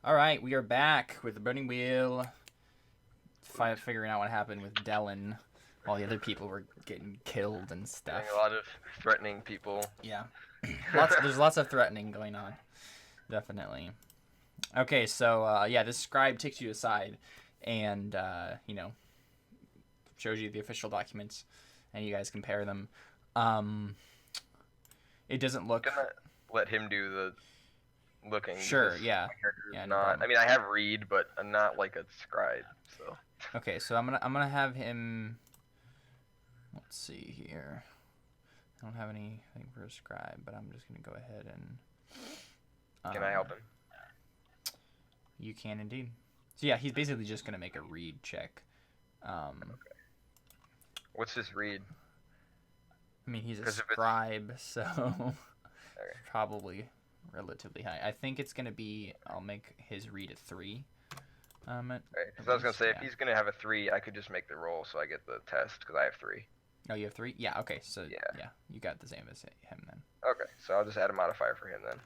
All right, we are back with the burning wheel, figuring out what happened with Dellon while the other people were getting killed and Doing a stuff. lot of threatening people. Yeah, there's lots of threatening going on, definitely. Okay, so yeah, this scribe takes you aside, and shows you the official documents, and you guys compare them. Um, it doesn't I'm look gonna let him do the looking because sure. Yeah, my character is yeah, no not. problem. I mean, I have read, but I'm not like a scribe. So Okay, so I'm gonna have him. Let's see here. I don't have anything for a scribe, but I'm just gonna go ahead and can I help him? you can indeed. So yeah, he's basically just gonna make a read check. Um, Okay. What's his read? I mean he's a Because if it's scribe, so okay, probably relatively high. I think it's gonna be. I'll make his read a 3. At because I was gonna least, say if yeah. he's gonna have a 3, I could just make the roll so I get the test because I have 3. Oh, you have 3. Yeah. Okay. So Yeah. yeah, you got the same as him then. Okay, so I'll just add a modifier for him then.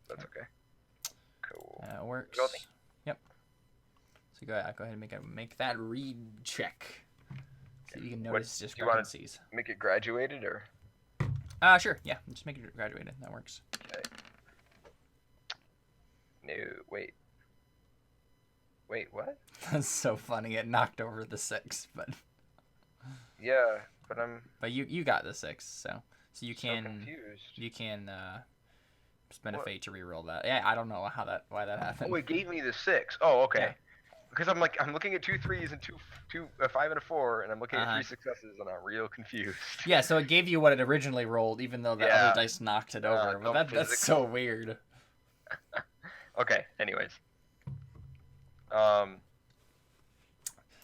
That's okay. Cool. Works. Go with me. Yep. So go ahead and make that read check. So you can What notice do you want to discrepancies. make it graduated or? Sure. Yeah. Just make it graduated. That works. Okay. No, wait. Wait, what? That's so funny. It knocked over the 6, Yeah, but I'm but you got the 6, so you so can confused. spend a What? fate to reroll that. Yeah, I don't know why that Oh, happened. it gave me the 6. Oh, Yeah. okay. Because I'm looking at 2 3s and a 5 and a 4, and I'm looking Uh at huh. 3 successes, and I'm real confused. Yeah. So it gave you what it originally rolled, even though the other Yeah. dice knocked it over. But Dumb that's physics. so weird. Okay. Anyways. Um.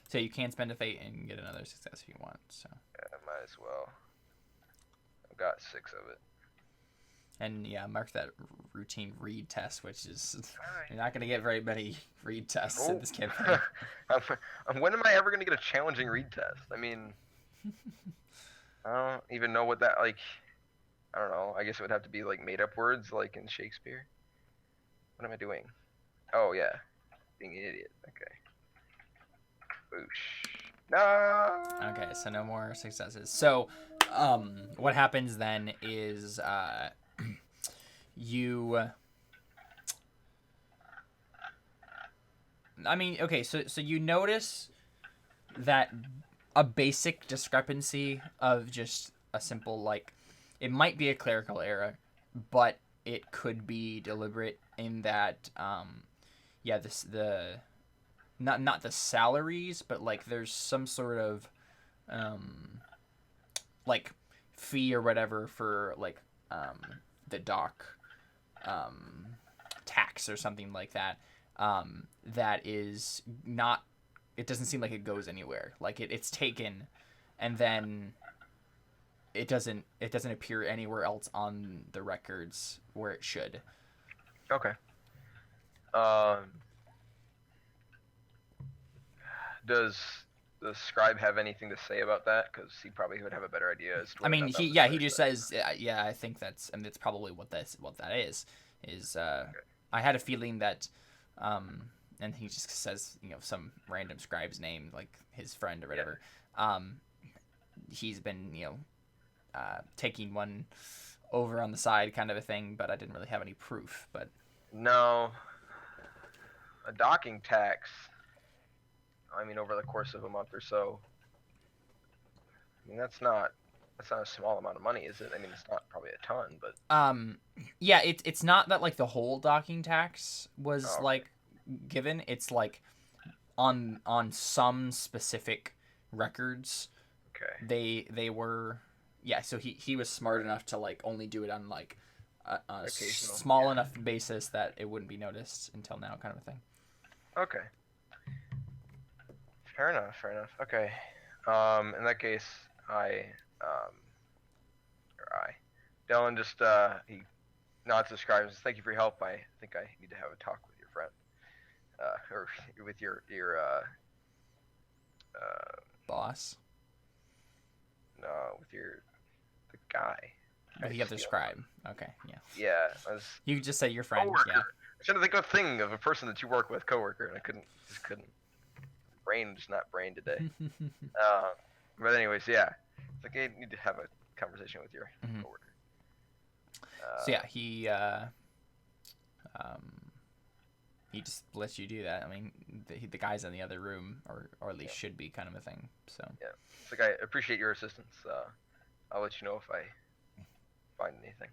So you can spend a fate and get another success if you want. So. Yeah, might as well. I've got 6 of it. And yeah, mark that routine read test, which is Alright. you're not gonna get very many read tests in Oh. this campaign. When am I ever gonna get a challenging read test? I mean, I don't even know what that like. I don't know. I guess it would have to be like made up words, like in Shakespeare. What am I doing? Oh yeah, being an idiot. Okay. Boosh. No. Okay, so no more successes. So, what happens then is you. I mean, okay, so you notice that a basic discrepancy of just a simple like, it might be a clerical error, but it could be deliberate in that yeah, this the not the salaries, but like there's some sort of um like fee or whatever for like um the dock um tax or something like that, that is not, it doesn't seem like it goes anywhere, like it's taken and then it doesn't appear anywhere else on the records where it should. Okay. Um. Does the scribe have anything to say about that? Because he probably would have a better idea as to I whether or mean, not that was he better just stuff. says, yeah, I think that's, I mean, that's probably what that is Okay. I had a feeling that, um, and he just says, some random scribe's name, like his friend or Yeah. whatever. He's been, taking one over on the side kind of a thing, but I didn't really have any proof. But No. A docking tax. I mean, over the course of a month or so. I mean, that's not a small amount of money, is it? I mean, it's not probably a ton, but um, yeah, it's not that like the whole docking tax was oh, like given. It's like on some specific records okay. they were, yeah, so he was smart enough to like only do it on like a Occasional. small Yeah. enough basis that it wouldn't be noticed until now, kind of a thing. Okay. Fair enough. Fair enough. Okay. In that case, um, I, Dellon just he nods to the scribe and says, "Thank you for your help. I think I need to have a talk with your friend, or with your uh, Boss. no, with your the guy. with the other scribe. Okay, yeah. Yeah, I was You could just say your friend. coworker. Yeah. I should think of a thing of a person that you work with, coworker, and I just couldn't. Brain just not brain today. Uh, but anyways, yeah, it's like you need to have a conversation with your Mhm. coworker. So yeah, he just lets you do that. I mean, the guy's in the other room, or at least should be, kind of a thing. So yeah, it's like I appreciate your assistance. I'll let you know if I find anything.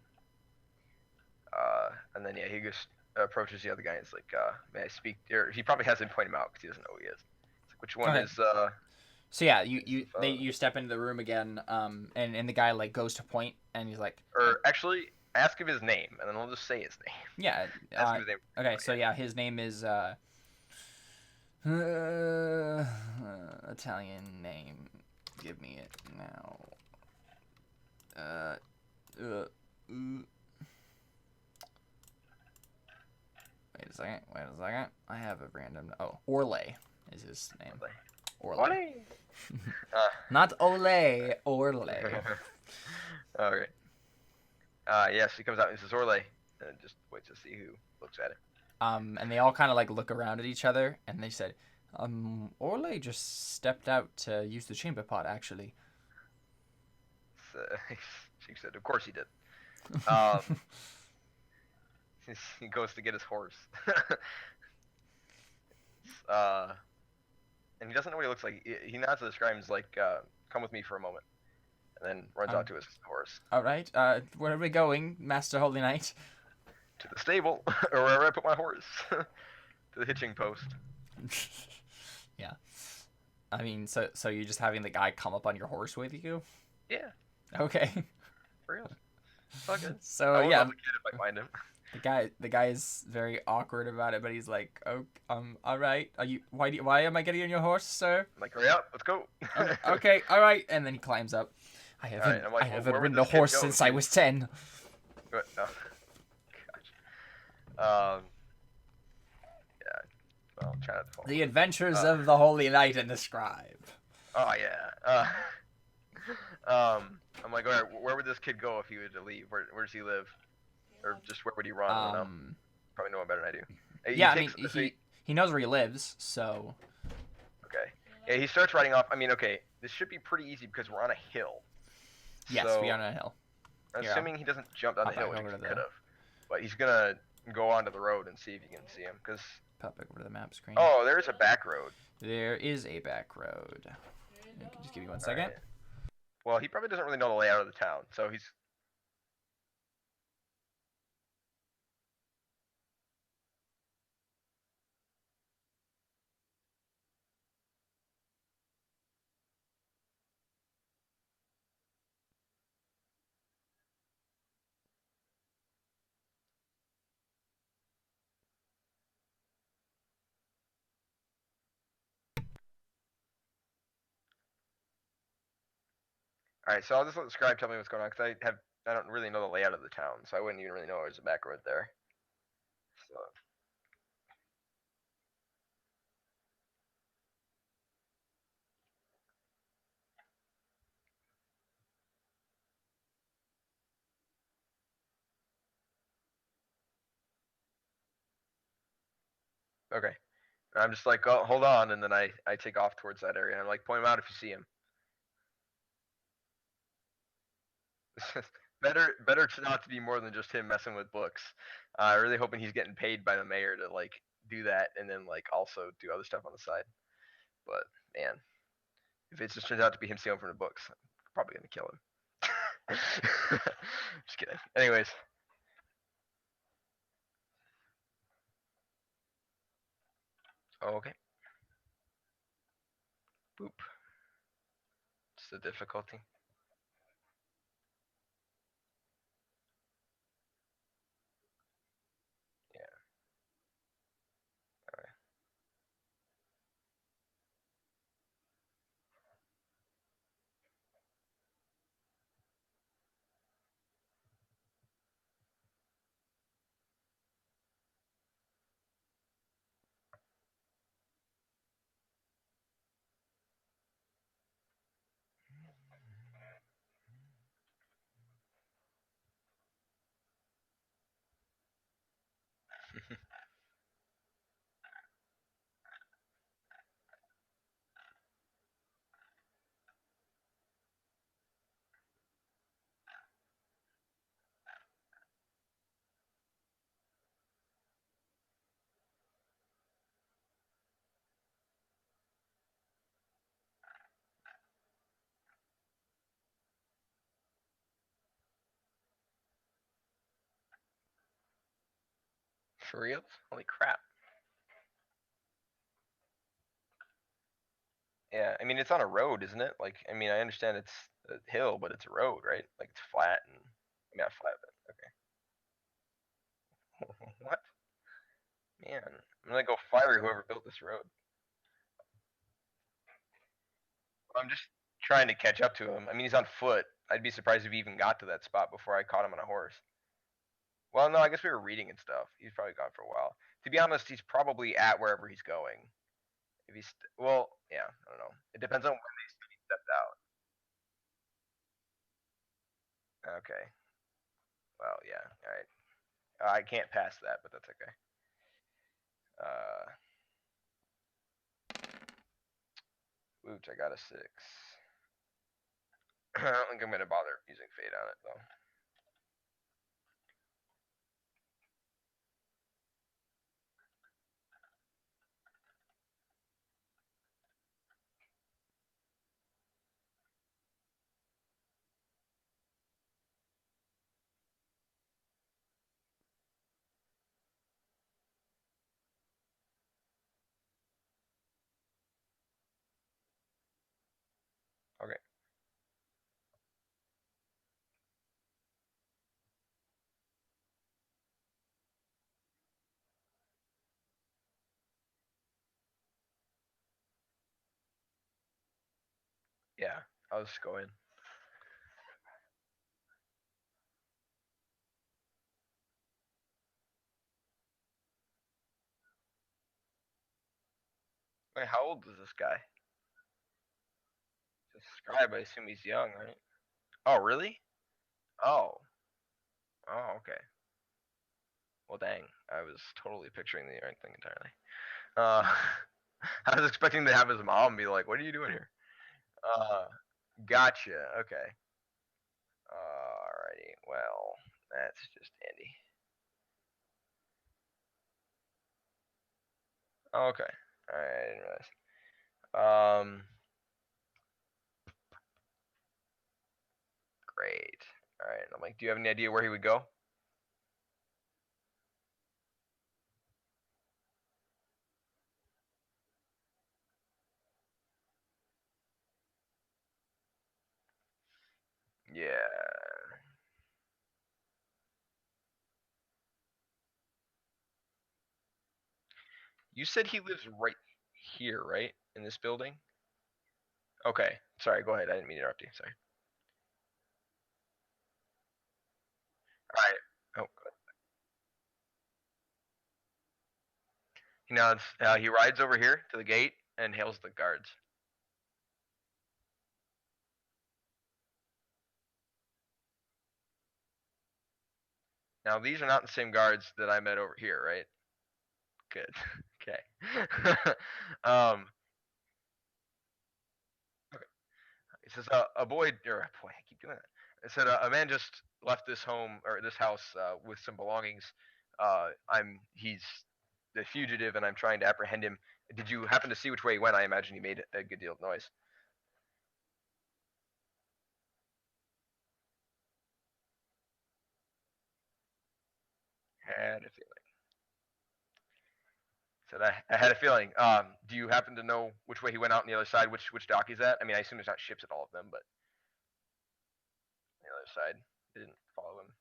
And then yeah, he just approaches the other guy and is like, "May I speak?" Or he probably hasn't point him out because he doesn't know who he is. It's like, which one okay. is So yeah, is the phone? you step into the room again, and the guy like goes to point, and he's like, Or actually, ask him his name, and then I'll just say his name. yeah, Ask him his name. okay, so yeah, his name is Italian name. Give me it now. Wait a second. Wait a second. I have a random. Oh, Orle is his name. Orle. Not Ole. Orle. Okay. Yes, he comes out and says Orle, and just waits to see who looks at it. And they all kind of like look around at each other, and they said, Orle just stepped out to use the chamber pot, actually. So, she said, "Of course he did." Um, he goes to get his horse. uh, and he doesn't know what he looks like. He nods to the scribe and is like, "Come with me for a moment," and then runs out to his horse. All right. Where are we going, Master Holy Knight? To the stable, or wherever I put my horse. To the hitching post. Yeah. I mean, so you're just having the guy come up on your horse with you? Yeah. Okay. For real. It's all good. So I won't yeah, know the kid if I find him. the guy is very awkward about it, but he's like, "Oh, all right. Are you? Why am I getting on your horse, sir?" I'm like, hurry up, let's go. Okay, all right. And then he climbs up. I All haven't, right, I'm like, I well, haven't where would ridden a this kid horse go since if I he- was 10. Oh, gosh. Yeah. Well, I'm trying to follow. The Adventures of the Holy Knight and the Scribe. Oh yeah. I'm like, all right, where would this kid go if he were to leave? Where does he live? Or just where would he run? I don't know. Probably know him better than I do. Yeah, I mean, he knows where he lives, so. Okay. Yeah, he starts riding off. I mean, okay, this should be pretty easy because we're on a hill. Yes, so, we are on a hill. Assuming he doesn't jump down the hill, which he over to could have. But he's gonna go onto the road and see if you can see him. Cause Pop back over to the map screen. oh, there's a back road. There is a back road. Just give me 1 second. Right. Well, he probably doesn't really know the layout of the town, so he's. All right, so I'll just let the scribe tell me what's going on because I don't really know the layout of the town, so I wouldn't even really know there's a back road there. So. Okay. And I'm just like, oh, hold on, and then I take off towards that area. And I'm like, point him out if you see him. better to not to be more than just him messing with books. Really hoping he's getting paid by the mayor to like do that and then like also do other stuff on the side. But man, if it just turns out to be him stealing from the books, I'm probably gonna kill him. Just kidding. Anyways. Okay. Boop. It's the difficulty. Yeah. All right. For reals? Holy crap. Yeah, I mean it's on a road, isn't it? Like, I mean, I understand it's a hill, but it's a road, right? Like it's flat and not flat, but okay. What? Man, I'm gonna go fire whoever built this road. I'm just trying to catch up to him. I mean, he's on foot. I'd be surprised if he even got to that spot before I caught him on a horse. Well, no, I guess we were reading and stuff. He's probably gone for a while. To be honest, he's probably at wherever he's going. If he's well, yeah, I don't know. It depends on when they stepped out. Okay. Well, yeah. All right. I can't pass that, but that's okay. Uh, Ooch, I got a 6. I don't think I'm gonna bother using fate on it though. Okay. Yeah, I'll just go in. Wait, how old is this guy? He's a scribe. I assume he's young, right? Oh, really? Oh. Oh, okay. Well, dang. I was totally picturing the right thing entirely. Uh, I was expecting to have his mom be like, "What are you doing here?" Uh, Gotcha. Okay. Alrighty. Well, that's just handy. Okay. Alright, I didn't realize. Great. Alright. I'm like, do you have any idea where he would go? Yeah. You said he lives right here, right? In this building? Okay. Sorry, go ahead. I didn't mean to interrupt you. Sorry. Alright. Oh, good. He rides over here to the gate and hails the guards. Now, these are not the same guards that I met over here, right? Good. Okay. um, It says a boy or a boy. I keep doing that. It said a man just left this home or this house with some belongings. He's the fugitive, and I'm trying to apprehend him. Did you happen to see which way he went? I imagine he made a good deal of noise. Had a feeling. Said I had a feeling. Do you happen to know which way he went out on the other side? Which dock he's at? I mean, I assume there's not ships at all of them, but the other side didn't follow him.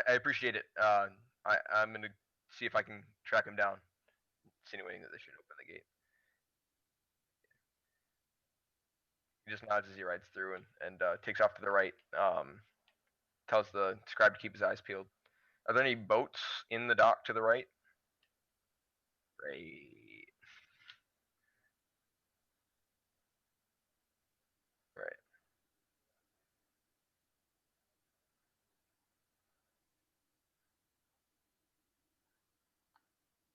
I appreciate it. I'm gonna see if I can track him down, insinuating that they should open the gate. He just nods as he rides through and takes off to the right. Tells the scribe to keep his eyes peeled. Are there any boats in the dock to the right? Right. Right.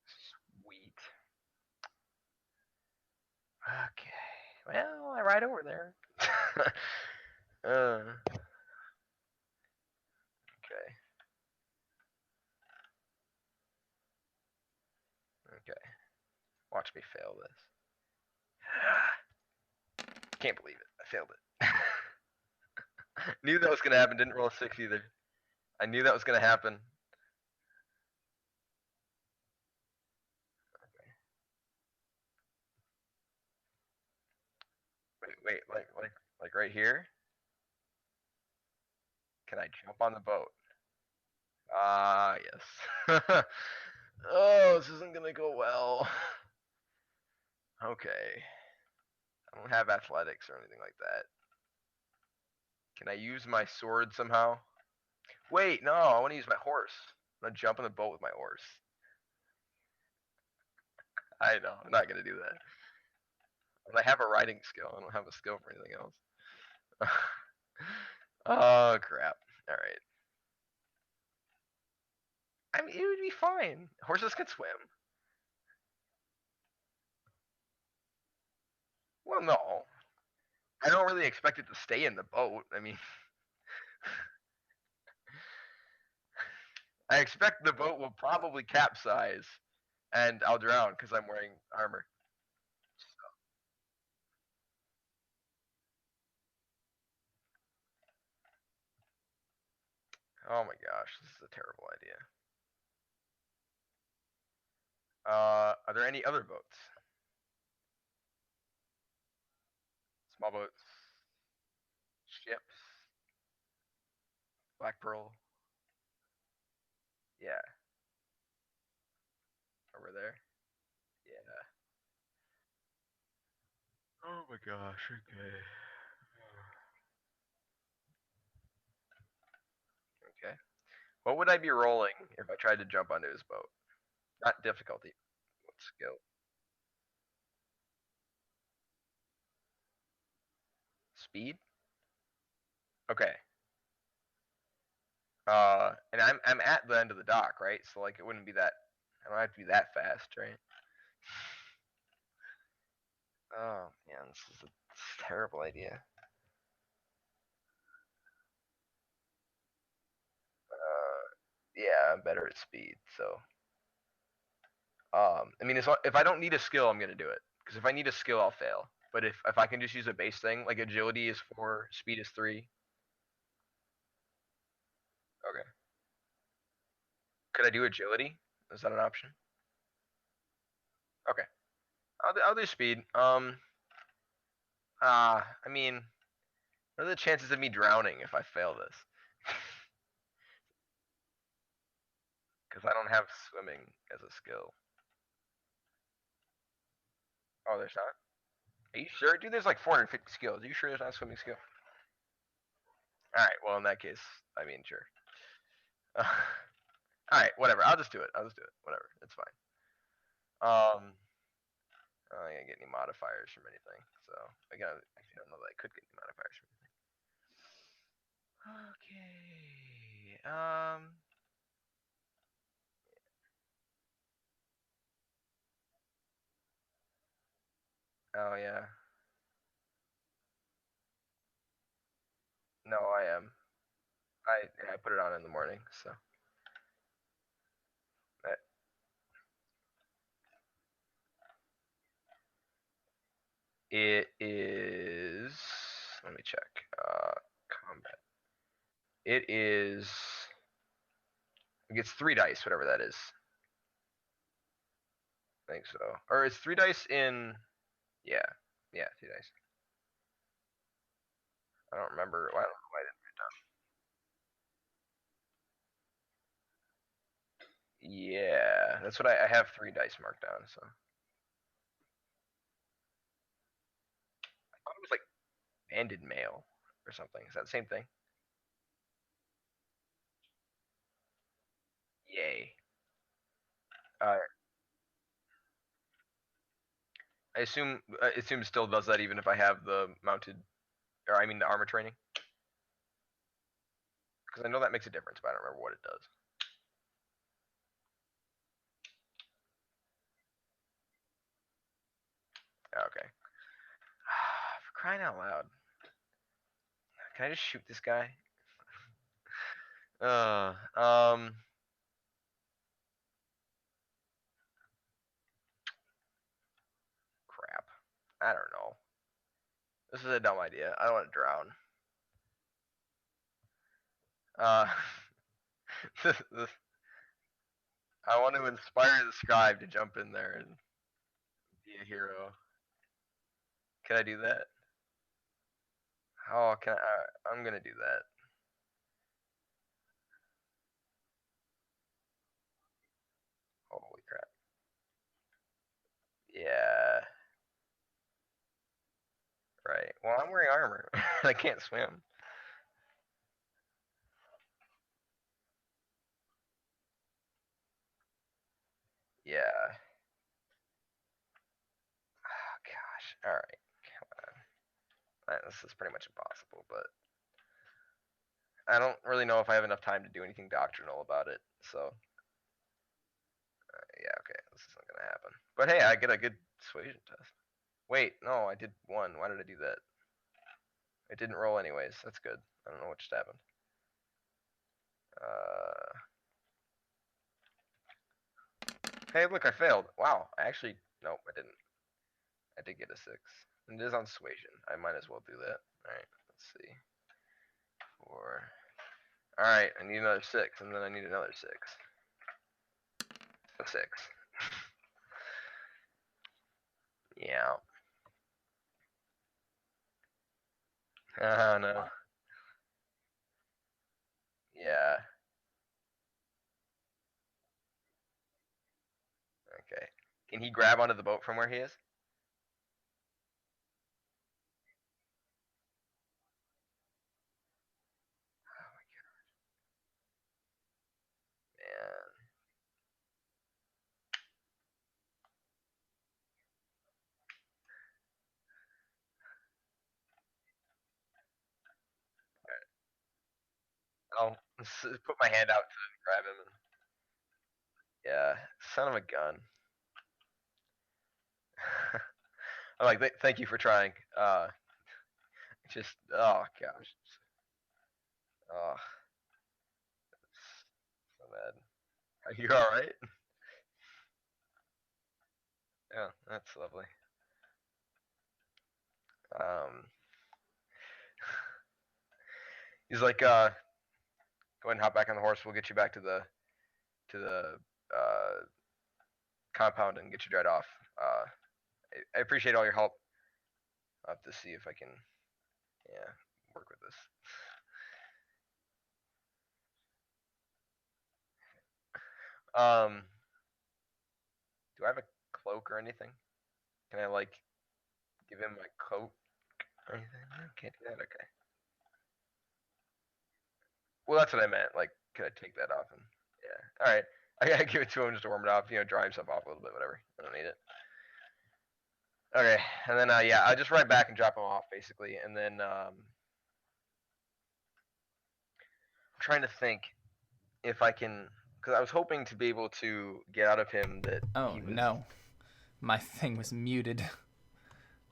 Sweet. Okay. Well, I ride over there. uh, okay. Okay. Watch me fail this. Can't believe it. I failed it. Knew that was gonna happen. Didn't roll a 6 either. I knew that was gonna happen. Wait, like right here? Can I jump on the boat? Ah, yes. Oh, this isn't gonna go well. Okay. I don't have athletics or anything like that. Can I use my sword somehow? Wait, no, I want to use my horse. I'm gonna jump on the boat with my horse. I know, I'm not gonna do that. I have a riding skill. I don't have a skill for anything else. Oh crap! All right. I mean, it would be fine. Horses can swim. Well, no, I don't really expect it to stay in the boat. I mean, I expect the boat will probably capsize, and I'll drown because I'm wearing armor. Oh my gosh, this is a terrible idea. Are there any other boats? Small boats, ships, Black Pearl. Yeah, over there. Yeah. Oh my gosh. Okay. Okay. What would I be rolling if I tried to jump onto his boat? Not difficulty. What skill? Speed. Okay. And I'm at the end of the dock, right? So like it wouldn't be that. I don't have to be that fast, right? Oh man, this is a terrible idea. Yeah, I'm better at speed, so I mean, if I don't need a skill, I'm gonna do it. Because if I need a skill, I'll fail. But if I can just use a base thing, like agility is 4, speed is 3. Okay. Could I do agility? Is that an option? Okay. I'll do speed. I mean, what are the chances of me drowning if I fail this? Because I don't have swimming as a skill. Oh, there's not. Are you sure, dude? There's like 450 skills. Are you sure there's not a swimming skill? All right. Well, in that case, I mean, sure. All right. Whatever. I'll just do it. I'll just do it. Whatever. It's fine. I don't think I get any modifiers from anything. So I actually don't know that I could get any modifiers from anything. Okay. Oh yeah. No, I am. I put it on in the morning, so uh, it is. Let me check. Combat. It is. It gets 3 dice, whatever that is. I think so. Or it's 3 dice in. Yeah, yeah, 3 dice. I don't remember. Well, I don't know why I didn't write it down. Yeah, that's what I have 3 dice marked down. So I thought it was like banded mail or something. Is that the same thing? Yay. Uh, I assume it still does that even if I have the mounted, or I mean the armor training, because I know that makes a difference, but I don't remember what it does. Okay. For crying out loud. Can I just shoot this guy? Uh, um, Crap. I don't know. This is a dumb idea. I don't want to drown. Uh, this, I want to inspire the scribe to jump in there and be a hero. Can I do that? Oh, can I? I'm gonna do that. Holy crap! Yeah. Right. Well, I'm wearing armor. I can't swim. Yeah. Oh, gosh. All right. Come on. This is pretty much impossible, but I don't really know if I have enough time to do anything doctrinal about it. So, yeah, okay. This isn't gonna happen. But hey, I get a good persuasion test. Wait, no, I did one. Why did I do that? It didn't roll anyways. That's good. I don't know what just happened. Hey, look, I failed. Wow, I actually, no, I didn't. I did get a 6. And it is on suasion. I might as well do that. Alright, let's see. 4. Alright, I need another 6, and then I need another 6. A 6. Yeah. Oh, no. Yeah. Okay. Can he grab onto the boat from where he is? Oh my god, man. I'll put my hand out to grab him. Yeah, son of a gun. I'm like, thank you for trying. Just, oh gosh. Oh, so bad. Are you alright? Yeah, that's lovely. Um, he's like, go ahead and hop back on the horse. We'll get you back to the compound and get you dried off. I appreciate all your help. I'll have to see if I can, yeah, work with this. Do I have a cloak or anything? Can I like give him my coat or anything? I can't do that. Okay. Well, that's what I meant. Like, could I take that off and yeah. All right. I gotta give it to him just to warm it up. Dry himself off a little bit. Whatever. I don't need it. Okay, and then yeah, I'll just ride back and drop him off basically, and then I'm trying to think if I can, because I was hoping to be able to get out of him that Oh he was no, my thing was muted. your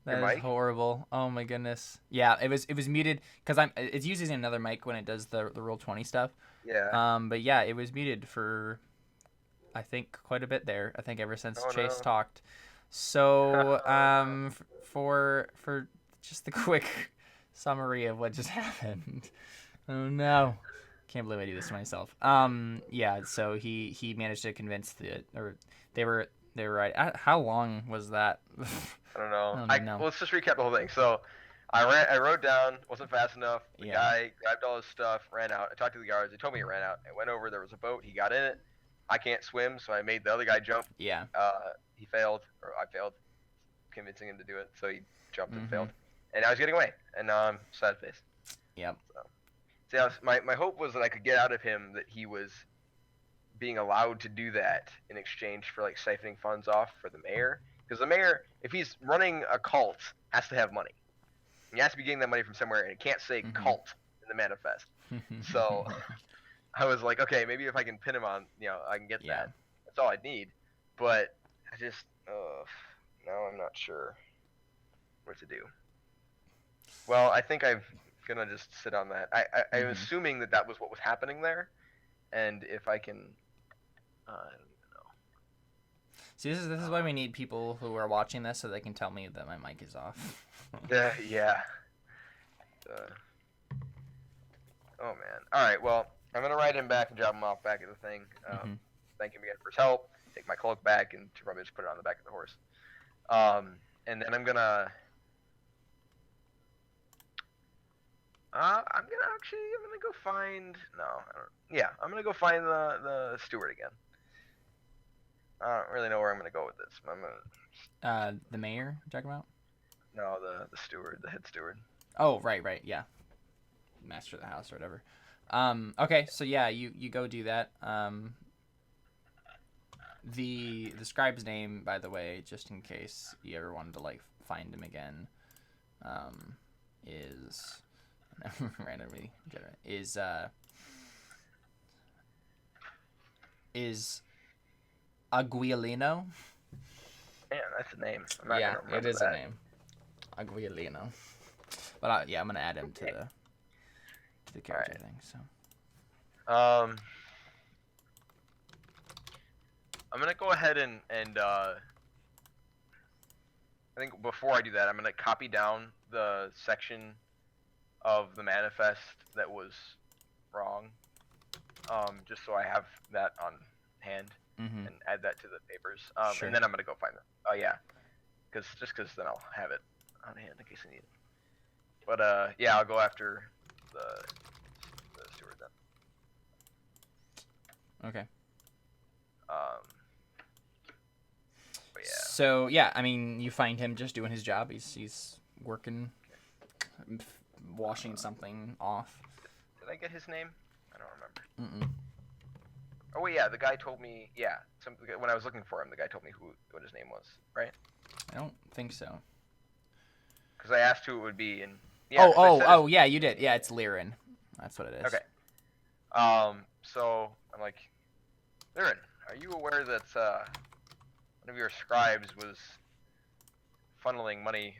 That is mic. horrible. Oh my goodness. Yeah, it was muted because it's using another mic when it does the Roll20 stuff. Yeah. But yeah, it was muted for I think quite a bit there. I think ever since Oh Chase no. talked. So Oh no. for just the quick summary of what just happened. Oh no. Can't believe I do this to myself. Yeah, so he managed to convince they were right. How long was that? I don't know. I don't even know. Let's just recap the whole thing. So I rode down, wasn't fast enough. The Yeah. guy grabbed all his stuff, ran out. I talked to the guards. They told me he ran out. I went over. There was a boat. He got in it. I can't swim, so I made the other guy jump. Yeah. He failed, or I failed, convincing him to do it. So he jumped and Mm-hmm. failed, and I was getting away. And now I'm sad face. Yep. So yeah, my hope was that I could get out of him that he was being allowed to do that in exchange for like siphoning funds off for the mayor. Because the mayor, if he's running a cult, has to have money. He has to be getting that money from somewhere, and it can't say cult in the manifest. So I was like, okay, maybe if I can pin him on, I can get Yeah. that. That's all I need. But I just, now I'm not sure what to do. Well, I think I'm gonna just sit on that. I'm assuming that was what was happening there, and if I can, I don't even know. See, this is why we need people who are watching this so they can tell me that my mic is off. Yeah. Oh man. All right. Well, I'm gonna ride him back and drop him off back at the thing. Mhm. Thank him again for his help. Take my cloak back and to probably just put it on the back of the horse. And then I'm gonna go find. No, I don't, yeah, I'm gonna go find the steward again. I don't really know where I'm gonna go with this. I'm gonna. The mayor you're talking about? No, the steward, the head steward. Oh, right, yeah. Master of the house or whatever. Okay, so yeah, you go do that. The scribe's name, by the way, just in case you ever wanted to like find him again, is randomly generate is Aguilino. Man, that's a name. I'm not Yeah, gonna remember it is that. a name, Aguilino. But yeah, I'm gonna add him to the character thing. So. I'm gonna go ahead and I think before I do that, I'm gonna copy down the section of the manifest that was wrong, just so I have that on hand Mm-hmm. and add that to the papers. Sure. And then I'm gonna go find them. Oh yeah, because then I'll have it on hand in case I need it. But yeah, I'll go after the steward then. Okay. But yeah. So yeah, I mean, you find him just doing his job. He's working, washing something off. Did I get his name? I don't remember. Mm-mm. Oh wait, yeah, the guy told me. Yeah, when I was looking for him, the guy told me what his name was, right? I don't think so. Because I asked who it would be, and yeah. Oh, yeah, you did. Yeah, it's Lirin. That's what it is. Okay. So I'm like, Lirin, are you aware that one of your scribes was funneling money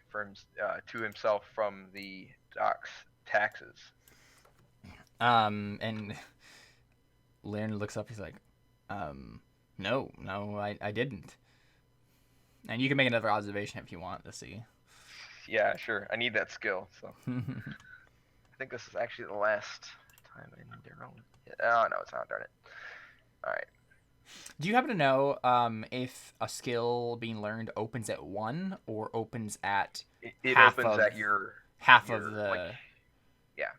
to himself from the docks taxes? And Lirin looks up. He's like, no, I didn't. And you can make another observation if you want to see. Yeah, sure. I need that skill. So I think this is actually the last time I need to roll. Oh no, it's not. Darn it. All right. Do you happen to know if a skill being learned opens at 1 or opens at It half opens of, at your of the like,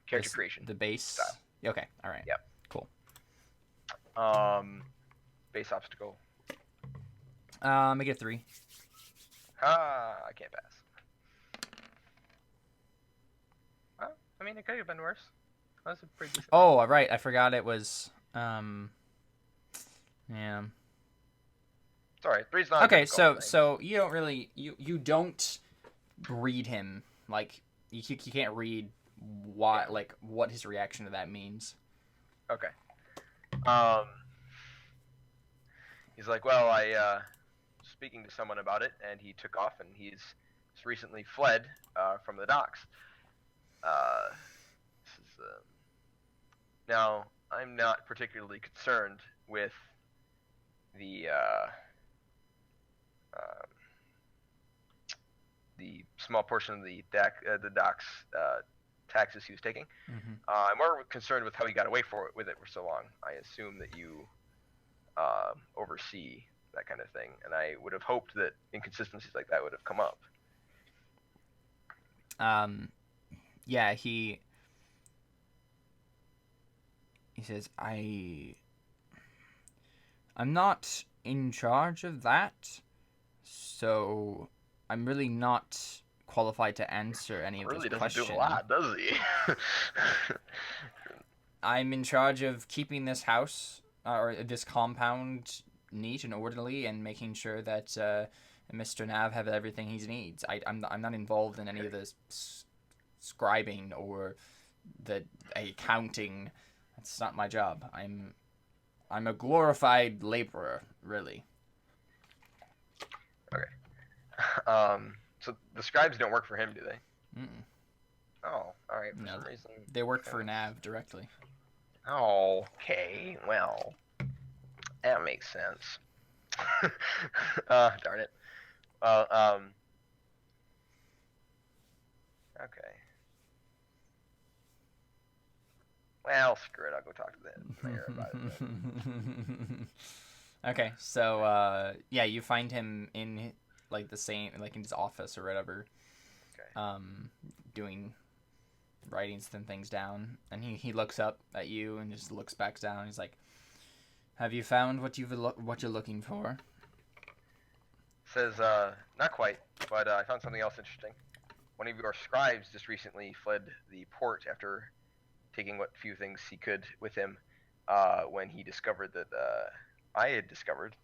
character creation. the base style. Okay, all right. Yep. Cool. Base obstacle. Make it a 3. I can't pass. Well, I mean, it could have been worse. That was a pretty decent. Oh, all right. I forgot it was. Yeah. It's all right. 3's not. Okay, so you don't really you don't read him, like you can't read what his reaction to that means. Okay. He's like, well, I speaking to someone about it, and he took off, and he's recently fled from the docks. Now, I'm not particularly concerned with the small portion of the docks taxes he was taking. Mm-hmm. I'm more concerned with how he got away with it for so long. I assume that you oversee that kind of thing, and I would have hoped that inconsistencies like that would have come up. Yeah, he says, I'm not in charge of that, so I'm really not qualified to answer any of those questions. Really doesn't do a lot, does he? I'm in charge of keeping this house or this compound neat and orderly, and making sure that Mr. Nav have everything he needs. I'm not involved in any of the scribing or the accounting. That's not my job. I'm a glorified laborer, really. Okay. So the scribes don't work for him, do they? Mm-mm. Oh, all right. For No, some reason, they work for Nav directly. Oh, okay. Well, that makes sense. Darn it. Well, okay. Well, screw it. I'll go talk to the mayor about it then. Okay, so yeah, you find him in like the same like in his office or whatever, Okay. doing writing some things down, and he looks up at you and just looks back down. He's like, "Have you found what what you're looking for?" Says, not quite, but I found something else interesting. One of your scribes just recently fled the port after taking what few things he could with him, when he discovered that I had discovered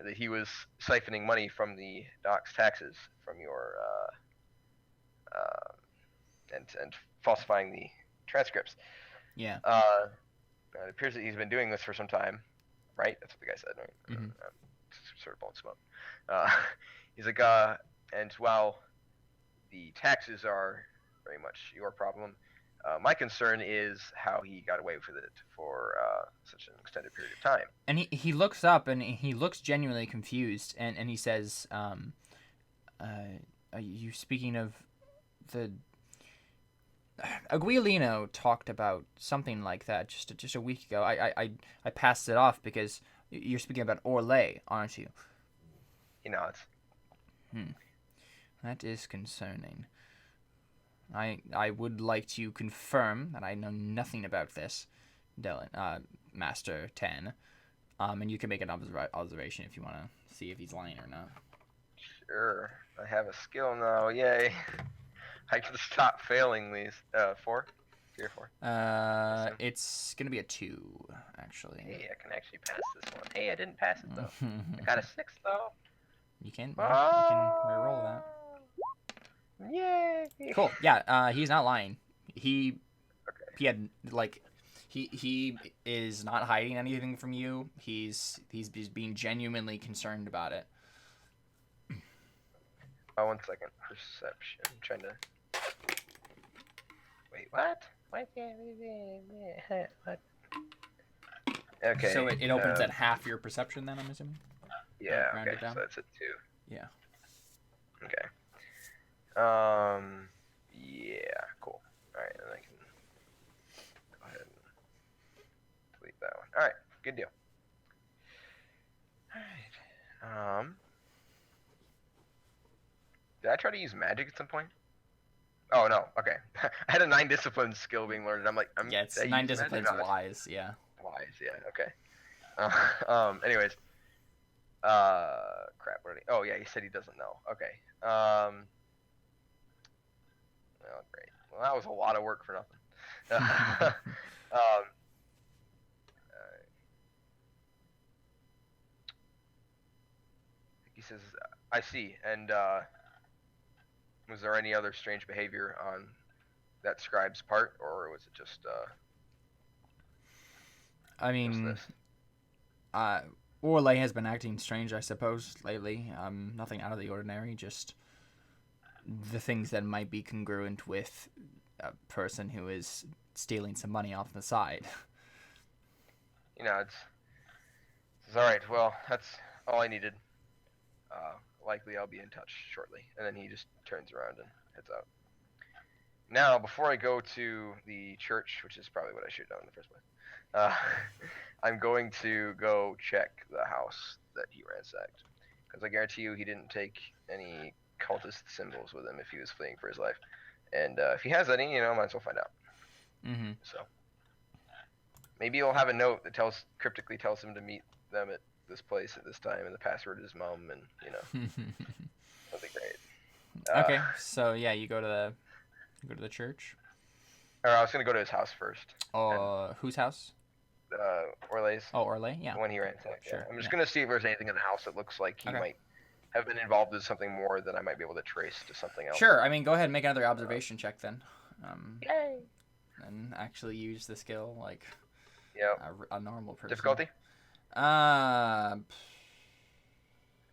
that he was siphoning money from the dock's taxes from your and falsifying the transcripts. Yeah. It appears that he's been doing this for some time, right? That's what the guy said, right? Mm-hmm. Sort of blowing smoke. He's like, and while the taxes are very much your problem, my concern is how he got away with it for such an extended period of time. And he looks up and he looks genuinely confused, and he says, are you speaking of the Aguilino talked about something like that just a week ago. I passed it off because you're speaking about Orlais, aren't you? He nods. That is concerning. I would like to confirm that I know nothing about this, Dellon, Master 10. And you can make an observation if you want to see if he's lying or not. Sure. I have a skill now. Yay. I can stop failing these. 4? 3 or 4? It's gonna be a 2, actually. Hey, I can actually pass this one. Hey, I didn't pass it though. I got a 6 though. You can reroll that. Yay! Cool. Yeah. He's not lying. He had like he is not hiding anything from you. He's being genuinely concerned about it. Oh, 1 second. Perception. I'm trying to. Wait, what? What? Okay. So it opens at half your perception then, I'm assuming? Yeah, round okay. it down? So that's a 2. Yeah. Okay. Yeah, cool. Alright, and I can go ahead and delete that one. Alright, good deal. Alright. Did I try to use magic at some point? Oh, no. Okay. I had a 9 discipline skill being learned. I'm like, Yeah, it's 9 disciplines wise, yeah. Wise, yeah, okay. Anyways. Crap, what did he... Oh, yeah, he said he doesn't know. Okay. Oh, great. Well, that was a lot of work for nothing. He says, I see, and, was there any other strange behavior on that scribe's part, or was it just, I mean, Orlais has been acting strange, I suppose, lately. Nothing out of the ordinary, just the things that might be congruent with a person who is stealing some money off the side. You know, it's alright, well, that's all I needed. Likely I'll be in touch shortly. And then he just turns around and heads out. Now, before I go to the church, which is probably what I should have done in the first place, I'm going to go check the house that he ransacked. Because I guarantee you he didn't take any cultist symbols with him if he was fleeing for his life. And if he has any, might as well find out. Mm-hmm. So maybe he'll have a note that cryptically tells him to meet them at this place at this time, and the password is mom, and that'd be great. Okay, so yeah, you go to the church. Or I was gonna go to his house first. Whose house? Orlais. Oh, Orlais, yeah. When he ransacked. Sure. Yeah. I'm just gonna see if there's anything in the house that looks like he might have been involved in something more that I might be able to trace to something else. Sure. I mean, go ahead and make another observation check then. Yay! And actually use the skill like a normal person. Difficulty? I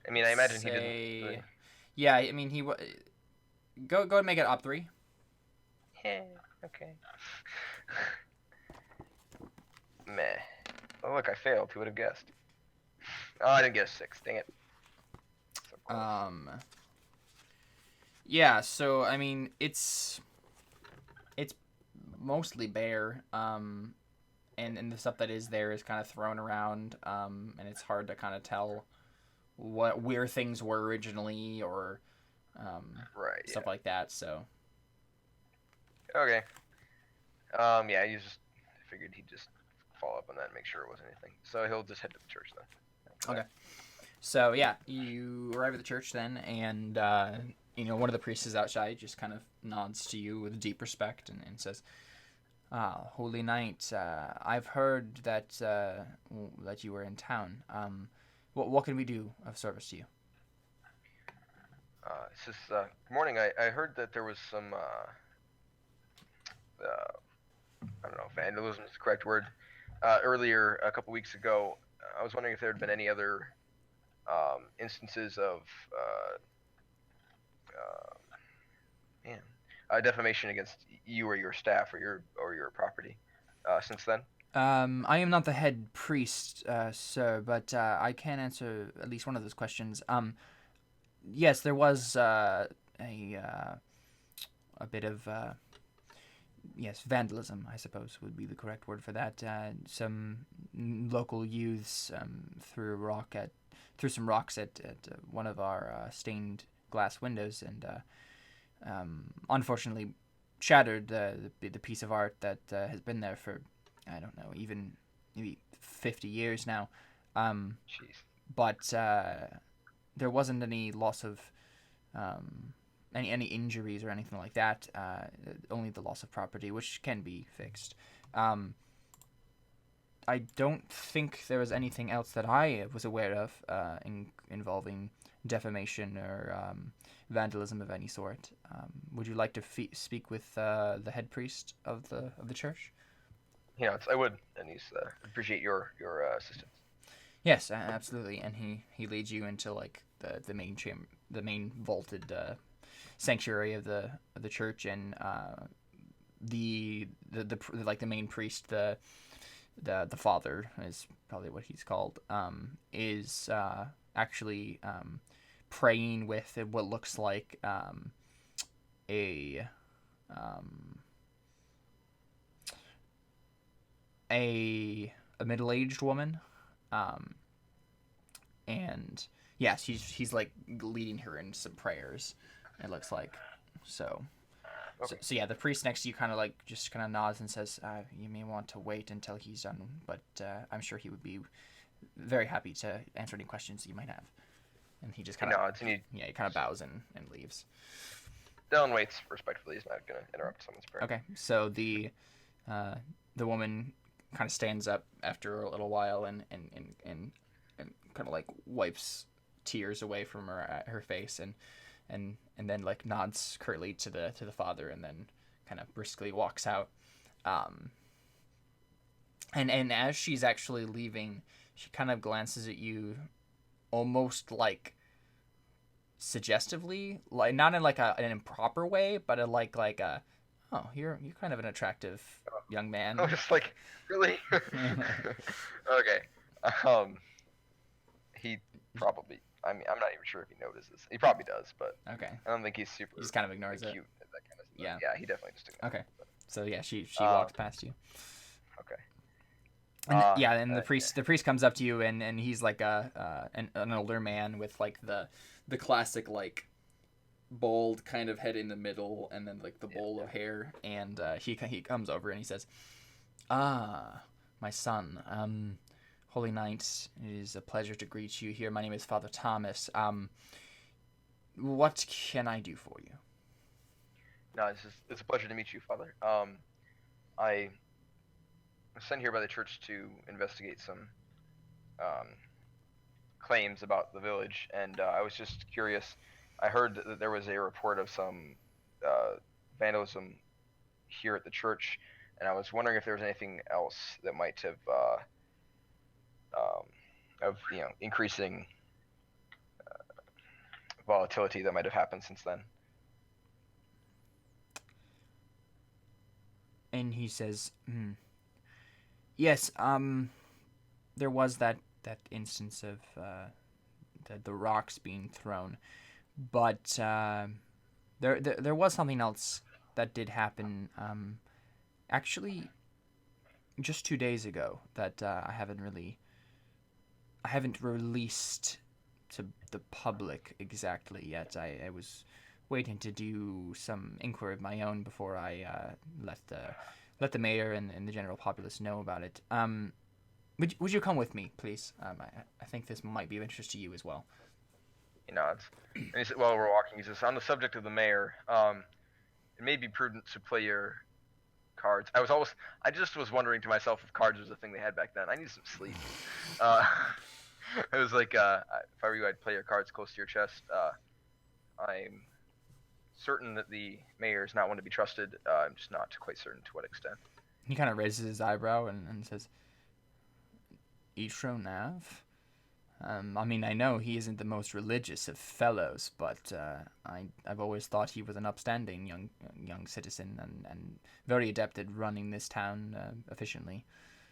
mean, I imagine he didn't. Really... Yeah, I mean, he go and make it op 3. Yeah, okay. Meh. Oh, look, I failed. Who would have guessed? Oh, I didn't get a 6. Dang it. So yeah, so, I mean, it's mostly bare. And the stuff that is there is kind of thrown around, and it's hard to kind of tell where things were originally or Right. stuff like that. So Yeah. Okay. Yeah. He just figured he'd just follow up on that and make sure it wasn't anything. So he'll just head to the church then. After okay. that. So yeah, you arrive at the church then, and one of the priests is outside, just kind of nods to you with deep respect and says, "Ah, Holy Knight, I've heard that you were in town. What can we do of service to you?" It says, good morning. I heard that there was some, I don't know, vandalism is the correct word. Earlier, a couple weeks ago, I was wondering if there had been any other instances of man, defamation against you or your staff or your property since then. I am not the head priest, sir, but I can answer at least one of those questions. Yes, there was a bit of yes, vandalism, I suppose would be the correct word for that. Some local youths threw some rocks at one of our stained glass windows, and unfortunately shattered the piece of art that has been there for, I don't know, even maybe 50 years now. Jeez. But there wasn't any loss of any injuries or anything like that. Only the loss of property, which can be fixed. I don't think there was anything else that I was aware of involving defamation or vandalism of any sort. Would you like to speak with the head priest of the church? I would, and he's appreciate your assistance. Yes, absolutely. And he leads you into like the main the main vaulted sanctuary of the church, and the main priest, the father is probably what he's called, is actually praying with what looks like a um, a middle-aged woman, um, and yes, he's like leading her in some prayers. It looks like so. Okay. So yeah, the priest next to you kind of like just kind of nods and says, "You may want to wait until he's done, but I'm sure he would be very happy to answer any questions you might have." And he just He kind of nods and he kind of bows and leaves. Dellon waits respectfully. He's not gonna interrupt someone's prayer. Okay, so the woman kind of stands up after a little while and kind of like wipes tears away from her face and then like nods curtly to the father and then kind of briskly walks out. And as she's actually leaving, she kind of glances at you, almost like suggestively, like not in like an improper way, but in like a, oh, you're kind of an attractive young man. I was just like, really? Okay. Um, he probably. I mean, I'm not even sure if he notices. He probably does, but Okay, I don't think he's super. he just kind of ignores cute it. at that kind of stuff. Yeah. Yeah, he definitely just ignores Okay, it. But, so yeah, she walks past you. okay. And yeah, and the priest comes up to you, and he's like an older man with like the classic like bald kind of head in the middle, and then like the bowl of hair, and he comes over and he says, "Ah, my son, Holy Knight, it is a pleasure to greet you here. My name is Father Tamas. What can I do for you?" No, it's a pleasure to meet you, Father. I was sent here by the church to investigate some um, claims about the village, and I was just curious. I heard that there was a report of some uh, vandalism here at the church, and I was wondering if there was anything else that might have of increasing volatility that might have happened since then. And he says, "Yes, there was that instance of the rocks being thrown, but there was something else that did happen. Actually, just 2 days ago that I haven't released to the public exactly yet. I was waiting to do some inquiry of my own before I let the mayor and the general populace know about it. Would you come with me, please? I think this might be of interest to you as well. He nods. And he said, while we're walking, he says, on the subject of the mayor, it may be prudent to play your cards. I just was wondering to myself if cards was a thing they had back then. I need some sleep. Uh, it was like, if I were you, I'd play your cards close to your chest. I'm certain that the mayor is not one to be trusted. I'm just not quite certain to what extent. He kind of raises his eyebrow and says, Itro Nav? I mean, I know he isn't the most religious of fellows, but I've always thought he was an upstanding young citizen and very adept at running this town efficiently.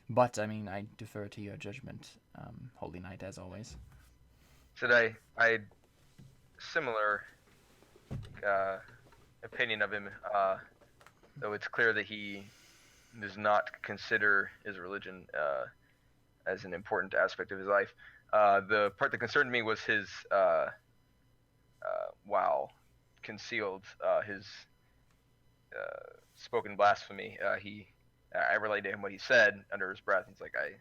But, I mean, I defer to your judgment, Holy Knight, as always. Said I had similar opinion of him, though it's clear that he does not consider his religion as an important aspect of his life. The part that concerned me was his, while concealed, his spoken blasphemy. I relayed to him what he said under his breath. He's like, I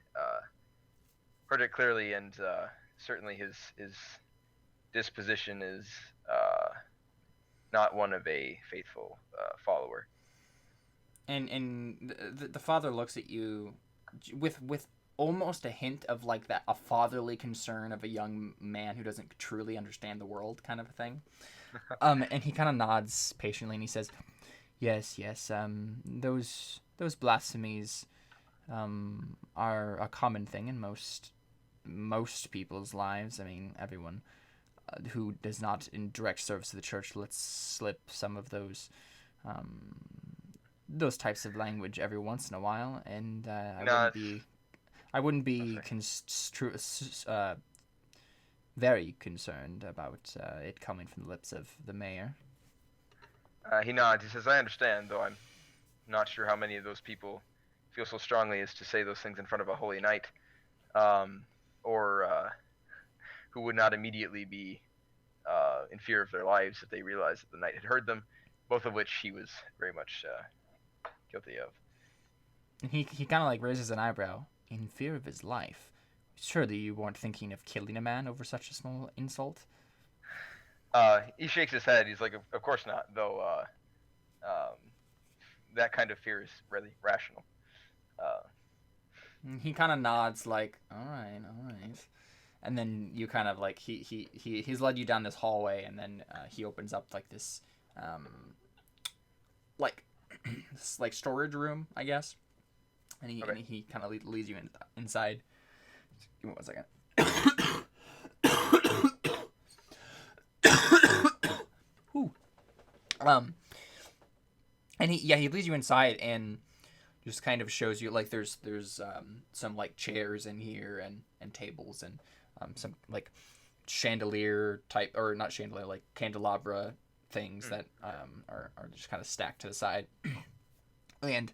heard it clearly, and certainly his disposition is not one of a faithful follower. And the father looks at you with almost a hint of like that, a fatherly concern of a young man who doesn't truly understand the world, kind of a thing. And he kind of nods patiently and he says, yes, those blasphemies are a common thing in most people's lives. I mean, everyone who does not in direct service to the church lets slip some of those types of language every once in a while, and I wouldn't be very concerned about it coming from the lips of the mayor. He nods. He says, I understand, though I'm not sure how many of those people feel so strongly as to say those things in front of a holy knight, or who would not immediately be in fear of their lives if they realized that the knight had heard them, both of which he was very much guilty of. And he kind of like raises an eyebrow. In fear of his life? Surely you weren't thinking of killing a man over such a small insult? He shakes his head. He's like, of course not, though that kind of fear is really rational. He kind of nods like, all right. And then you kind of like, he's led you down this hallway, and then he opens up like this, like storage room, I guess. And he kind of leads you inside. Give me 1 second. And he leads you inside and just kind of shows you like there's some like chairs in here and tables and some like chandelier type, or not chandelier, like candelabra things that are just kind of stacked to the side. And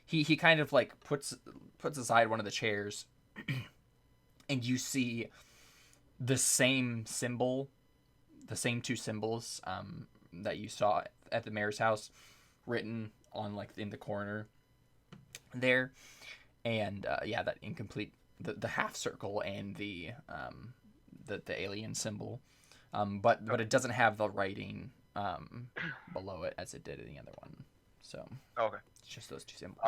he kind of like puts aside one of the chairs, and you see the same symbol, the same two symbols that you saw at the mayor's house, written on like in the corner there, and that incomplete, the half circle and the alien symbol, but it doesn't have the writing below it as it did in the other one. So okay, it's just those two symbols.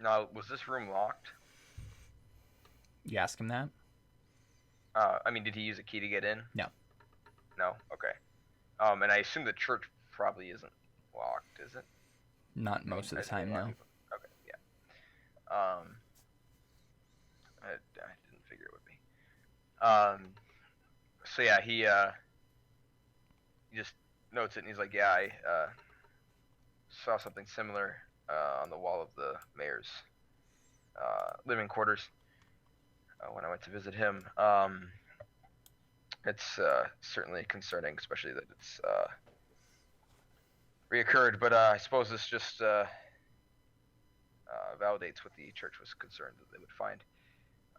Now, was this room locked? You ask him that? I mean, did he use a key to get in? No. No? Okay. And I assume the church probably isn't locked, is it? Not most of the time, no. Okay, yeah. I didn't figure it would be. So yeah, he just notes it, and he's like, yeah, I saw something similar on the wall of the mayor's living quarters when I went to visit him. It's certainly concerning, especially that it's reoccurred, but I suppose it's just validates what the church was concerned that they would find.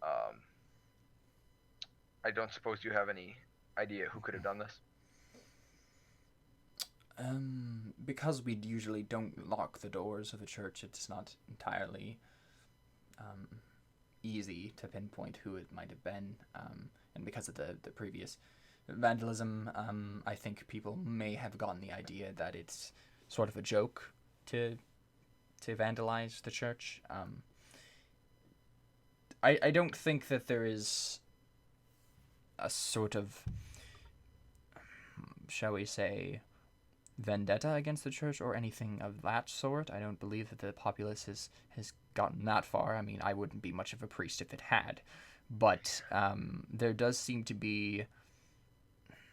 Um, I don't suppose you have any idea who could have done this? Because we usually don't lock the doors of the church, it's not entirely easy to pinpoint who it might have been. And because of the previous vandalism, I think people may have gotten the idea that it's sort of a joke to vandalize the church. I don't think that there is a sort of, shall we say, vendetta against the church or anything of that sort. I don't believe that the populace has gotten that far. I mean, I wouldn't be much of a priest if it had. But there does seem to be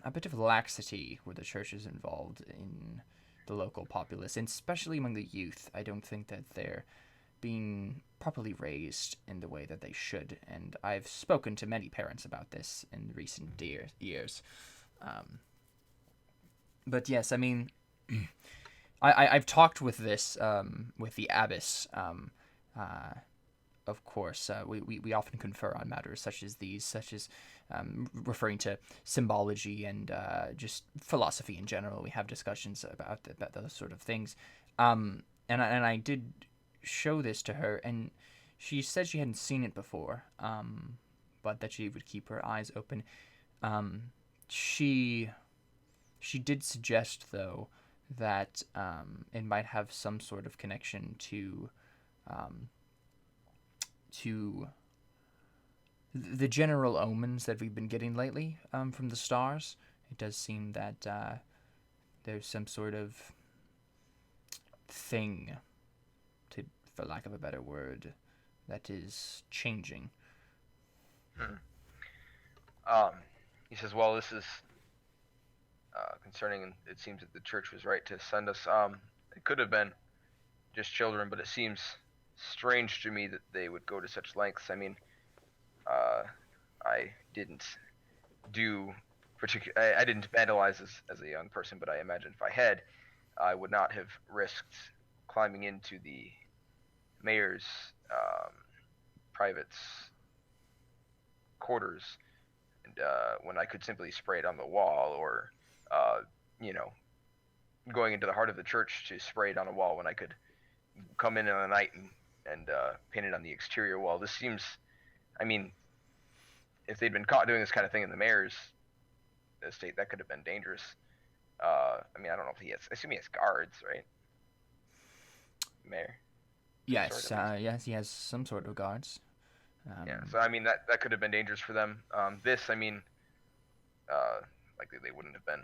a bit of laxity where the church is involved in the local populace, and especially among the youth. I don't think that they're being properly raised in the way that they should, and I've spoken to many parents about this in recent years. But yes, I mean, I've talked with this with the abbess. Of course, we often confer on matters such as these, such as referring to symbology and just philosophy in general. We have discussions about those sort of things. And I did show this to her, and she said she hadn't seen it before, but that she would keep her eyes open. She did suggest, though, that it might have some sort of connection to the general omens that we've been getting lately from the stars. It does seem that there's some sort of thing, for lack of a better word, that is changing. He says, well, this is concerning, and it seems that the church was right to send us. It could have been just children, but it seems strange to me that they would go to such lengths. I mean, I didn't I didn't vandalize as a young person, but I imagine if I had, I would not have risked climbing into the mayor's private quarters, and when I could simply spray it on the wall, or you know, going into the heart of the church to spray it on a wall when I could come in the night and paint it on the exterior wall. This seems, I mean, if they'd been caught doing this kind of thing in the mayor's estate, that could have been dangerous. I mean, I don't know if he has. I assume he has guards, right? Mayor. Yes, yes, he has some sort of guards. Yeah, so I mean that could have been dangerous for them. This, I mean, likely they wouldn't have been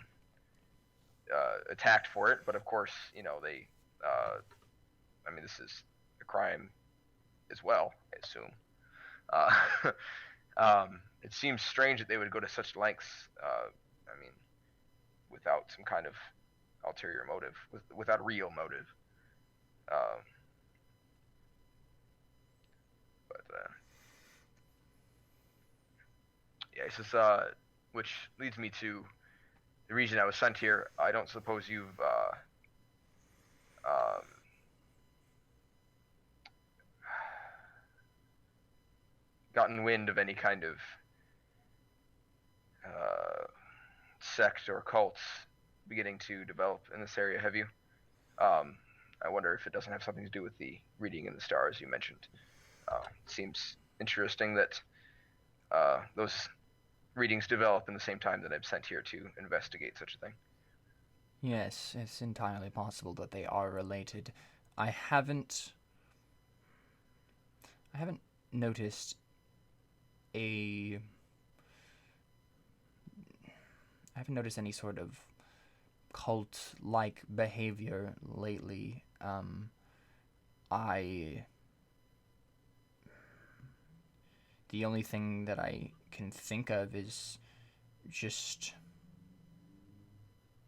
attacked for it, but of course, you know, they. I mean, this is a crime as well, I assume. It seems strange that they would go to such lengths. I mean, without some kind of ulterior motive, without real motive. Yeah, he says, which leads me to the reason I was sent here. I don't suppose you've gotten wind of any kind of sect or cults beginning to develop in this area, have you? I wonder if it doesn't have something to do with the reading in the stars you mentioned. It seems interesting that those readings develop in the same time that I'm sent here to investigate such a thing. Yes, it's entirely possible that they are related. I haven't noticed I haven't noticed any sort of cult-like behavior lately. The only thing that I can think of is just,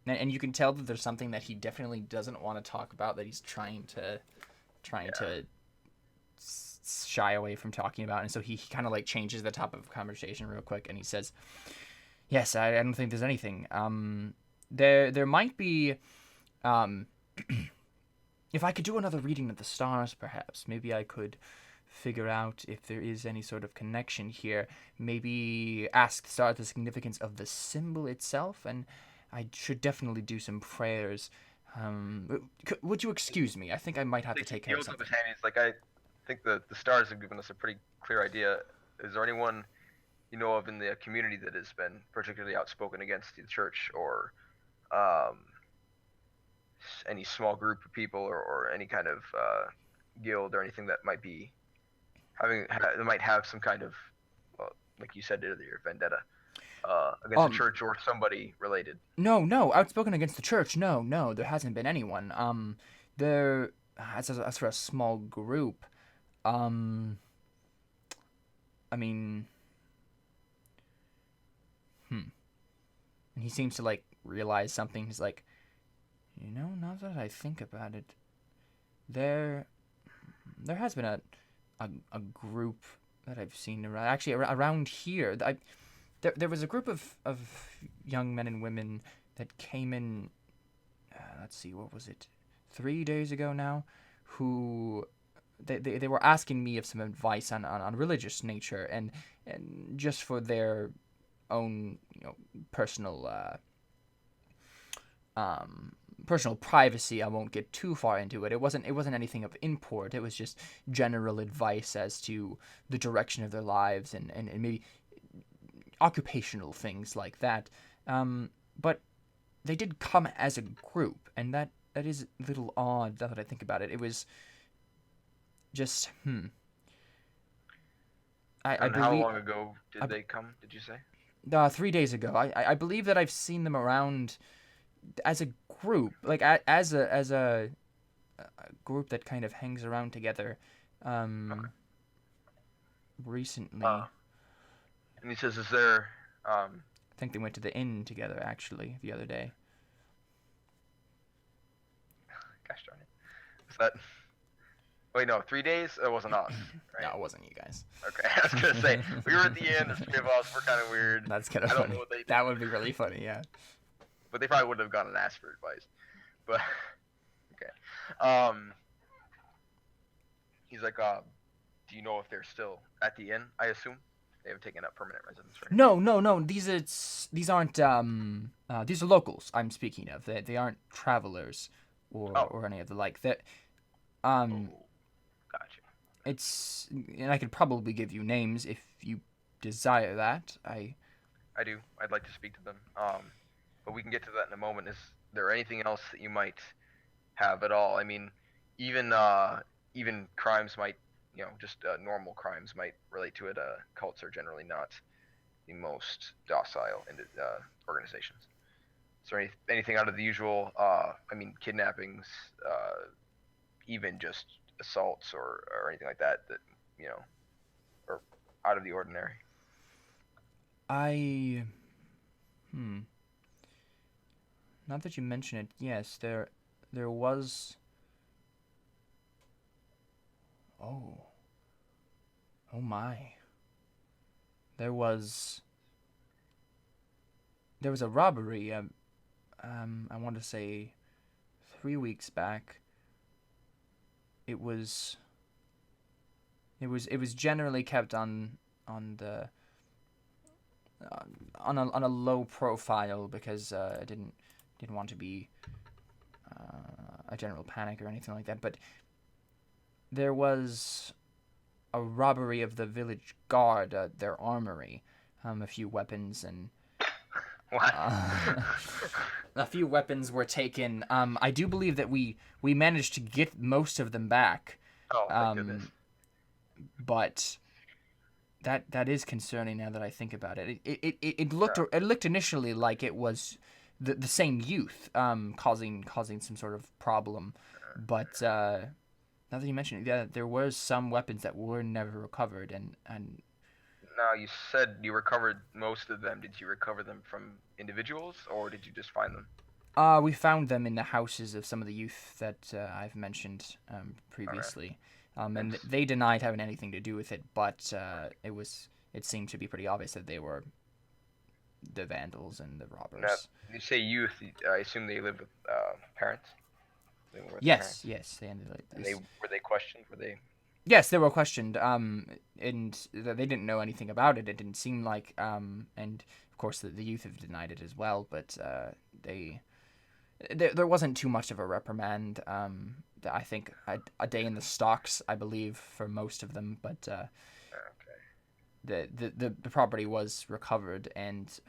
and you can tell that there's something that he definitely doesn't want to talk about, that he's trying to shy away from talking about, and so he kind of like changes the topic of conversation real quick, and he says, yes, I don't think there's anything. There might be if I could do another reading of the stars, perhaps, maybe I could figure out if there is any sort of connection here. Maybe ask the stars the significance of the symbol itself, and I should definitely do some prayers. Would you excuse me? I think I might have to He take care of holds up his something. hand. He's like, I think the stars have given us a pretty clear idea. Is there anyone you know of in the community that has been particularly outspoken against the church, or um, any small group of people, or any kind of guild or anything that might be that might have some kind of, well, like you said earlier, vendetta against the Um, church or somebody related? no, no, outspoken against the church. No, no, there hasn't been anyone. There, as for a small group, um, I mean, hmm. And he seems to like realize something. He's like, now that I think about it, there there has been a group that I've seen around, actually around here. There was a group of young men and women that came in. Let's see, what was it? 3 days ago now, who they were asking me of some advice on religious nature, and just for their own personal personal privacy. I won't get too far into it. It wasn't anything of import. It was just general advice as to the direction of their lives, and maybe occupational things like that. But they did come as a group, and that is a little odd now that I think about it. It was just I And how believe long ago I, did they come? Did you say? 3 days ago. I believe that I've seen them around as a group, like as a group that kind of hangs around together. Okay. Um, Uh, recently, and he says, "Is there?" I think they went to the inn together actually the other day. Gosh darn it. Was that? Wait, no, 3 days. It wasn't us, No, right? it wasn't you guys. Okay, I was gonna say we were at the end. There's three of us. We're kind of weird. That's kind of I don't know funny. what they That did, would be really funny. Yeah. but they probably wouldn't have gone and asked for advice. But okay. He's like, do you know if they're still at the inn? I assume they haven't taken up permanent residence, right? No, no, no. These aren't these are locals. I'm speaking of. They aren't travelers or Oh, or any of the like. That um oh, gotcha. it's and I could probably give you names if you desire that. I do. I'd like to speak to them. But we can get to that in a moment. Is there anything else that you might have at all? I mean, even even crimes might, just normal crimes might relate to it. Cults are generally not the most docile in organizations. Is there anything out of the usual? I mean, kidnappings, even just assaults or anything like that that you know are out of the ordinary. I hmm. Now that you mention it, yes, there was. Oh, oh my! There was a robbery. I want to say 3 weeks back. It was it was generally kept on the on a low profile because I didn't want to be a general panic or anything like that. But there was a robbery of the village guard, their armory, a few weapons and What? a few weapons were taken. I do believe that we managed to get most of them back, Oh, thank goodness. but that is concerning now that I think about it. Yeah. It looked initially like it was the same youth causing some sort of problem, but now that you mention it, yeah, there was some weapons that were never recovered, and Now you said you recovered most of them. Did you recover them from individuals or did you just find them? we found them in the houses of some of the youth that I've mentioned All right. previously, And and they denied having anything to do with it, but it seemed to be pretty obvious that they were the vandals and the now, robbers. you say youth. I assume they live with parents. Living with their Yes, parents. yes, they ended like And this. were they questioned? Were they? Yes, they were questioned, and they didn't know anything about it. It didn't seem like, and of course the youth have denied it as well. But there wasn't too much of a reprimand. I think a day in the stocks, I believe, for most of them. But Okay. the property was recovered, and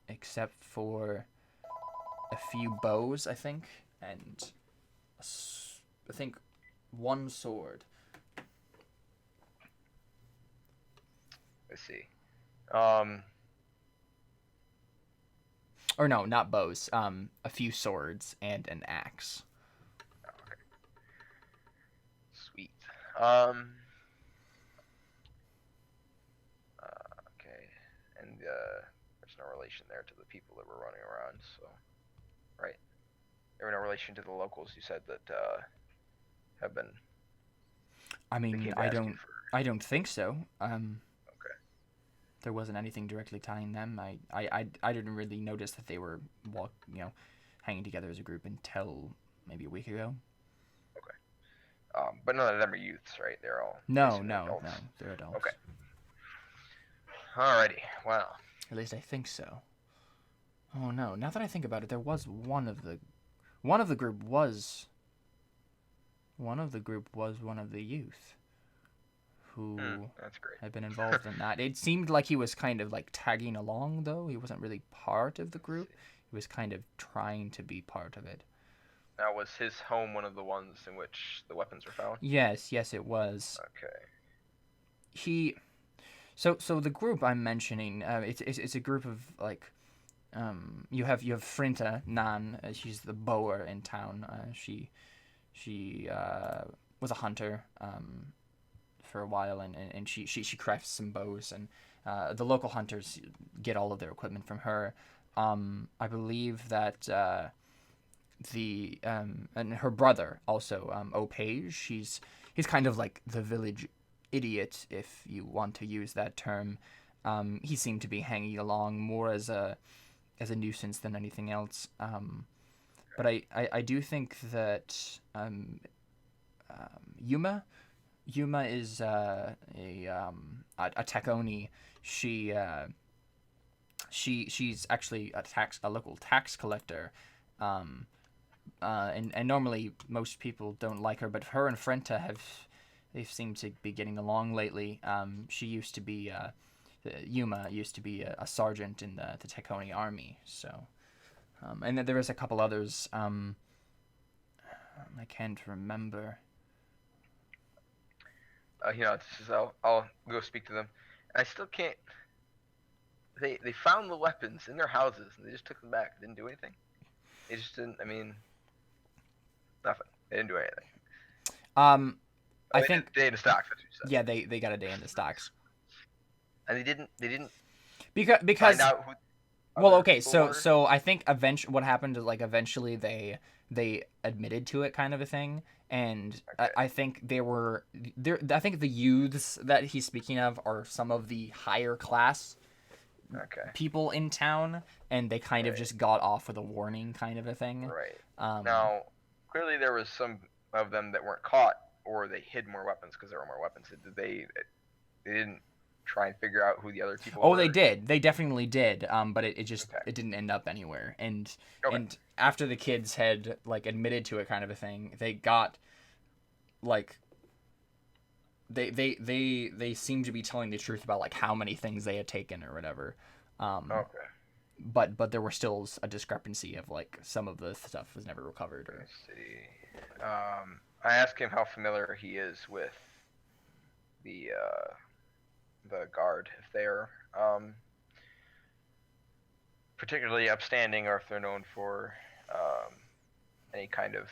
except for a few bows, I think, and I think one sword. Let's see. Or no, not bows. A few swords and an axe. Okay. Sweet. Um. Okay. And there's no relation there to the people that were running around. So, right. There were no relation to the locals. You said that have been. I They mean, came to ask you for. I don't think so. Okay. There wasn't anything directly tying them. I didn't really notice that they were hanging together as a group until maybe a week ago. Okay. But none of them are youths, right? They're all No, basically no, no, adults. they're adults. Okay. Alrighty. Wow. At least I think so. Oh no! Now that I think about it, there was one of the group was one of the youth who That's great. had been involved in that. It seemed like he was kind of like tagging along, though. He wasn't really part of the group. He was kind of trying to be part of it. Now, was his home one of the ones in which the weapons were found? Yes, yes, it was. Okay. He. So the group I'm mentioning, it's a group of like, you have Frinta Nan. She's the bower in town. She was a hunter for a while, and she crafts some bows, and the local hunters get all of their equipment from her. I believe that and her brother also, Opage. He's kind of like the village idiot, if you want to use that term. He seemed to be hanging along more as a nuisance than anything else. But I do think that Yuma is a Tekoni. She's actually a local tax collector. Um, and normally most people don't like her, but her and Frenta they've seemed to be getting along lately. She used to be Yuma used to be a sergeant in the Tekoni army. So, and then there was a couple others. I can't remember. I'll go speak to them. I still can't. They found the weapons in their houses and they just took them back. Didn't do anything. They just didn't. I mean, nothing. They didn't do anything. I think day in the stocks. That's what you said. yeah, they got a day in the stocks. And they didn't Because find out who. well, okay, so I think what happened is like eventually they admitted to it, kind of a thing, and Okay. I think they were there. I think the youths that he's speaking of are some of the higher class Okay. people in town, and they kind of Right. just got off with a warning, kind of a thing. Right. Um, Now, clearly there was some of them that weren't caught, or they hid more weapons because there were more weapons. Did they didn't try and figure out who the other people Oh, were? they did. They definitely did. But it just Okay. it didn't end up anywhere. And Okay. and after the kids had like admitted to it, kind of a thing, they got like they seemed to be telling the truth about like how many things they had taken or whatever. Okay. But there were still a discrepancy of like some of the stuff was never recovered. Or Let's see. I asked him how familiar he is with the guard, if they're particularly upstanding, or if they're known for any kind of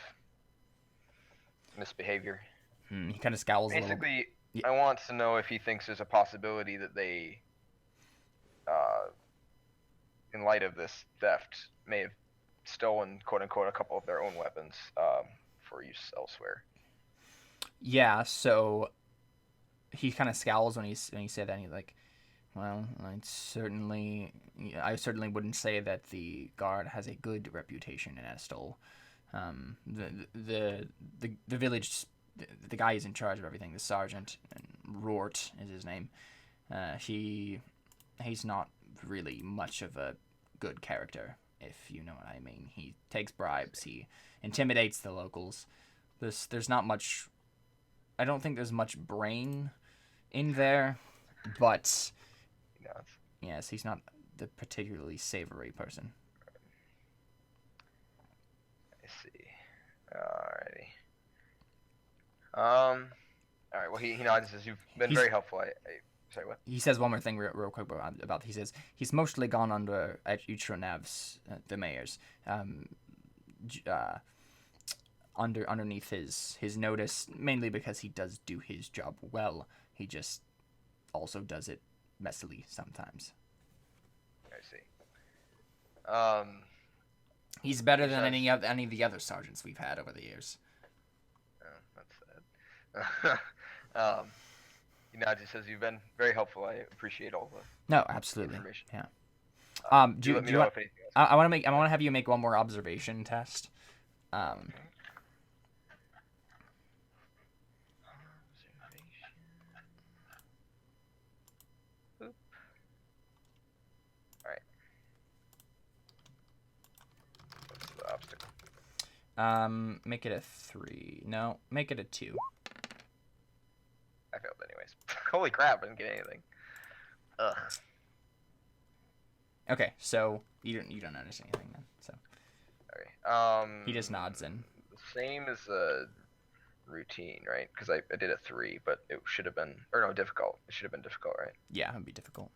misbehavior. he kind of scowls a little. Basically, Yeah. I want to know if he thinks there's a possibility that they, in light of this theft, may have stolen, quote unquote, a couple of their own weapons for use elsewhere. Yeah. So he kind of scowls when he said that. And he's like, well, I certainly wouldn't say that the guard has a good reputation in Estelle. The village, the guy who's in charge of everything, the sergeant, and Rort is his name. He's not really much of a good character, if you know what I mean. He takes bribes. He intimidates the locals. There's not much. I don't think there's much brain in there, but yes, he's not the particularly savory person. I see. Alrighty. All right. Well, he nods and says, "You've been very helpful." Sorry, what? He says one more thing real quick about. He says he's mostly gone under at Utronav's, the mayor's, underneath his notice, mainly because he does do his job well. He just also does it messily sometimes. I see. He's better than any of the other sergeants we've had over the years. Oh, that's sad. He nods. He says, "You've been very helpful. I appreciate all the No, absolutely. information." Yeah. Do you know if anything else? I want to have you make one more observation test. Okay. Oop. All right. What's the obstacle? Make it a 3. No, make it a 2. I failed anyways. Holy crap! I didn't get anything. Ugh. Okay, so you don't notice anything then. So Okay. he just nods in. The same as a routine, right? Because I did a 3, but it should have been, or no, difficult. It should have been difficult, right? Yeah, it'd be difficult.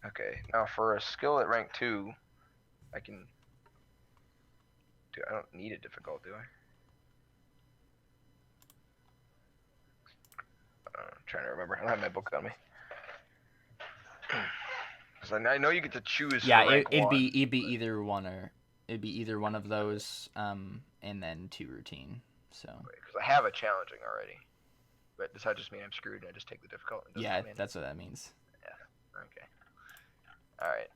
Okay. Now for a skill at rank 2, I can. I don't need a difficult, do I? I'm trying to remember. I don't have my book on me. Because I know you get to choose. Yeah, for rank it'd 1, be either one of those, and then 2 routine. So. Because I have a challenging already. But does that just mean I'm screwed and I just take the difficult? Yeah, that's what that means. Yeah. Okay. All right.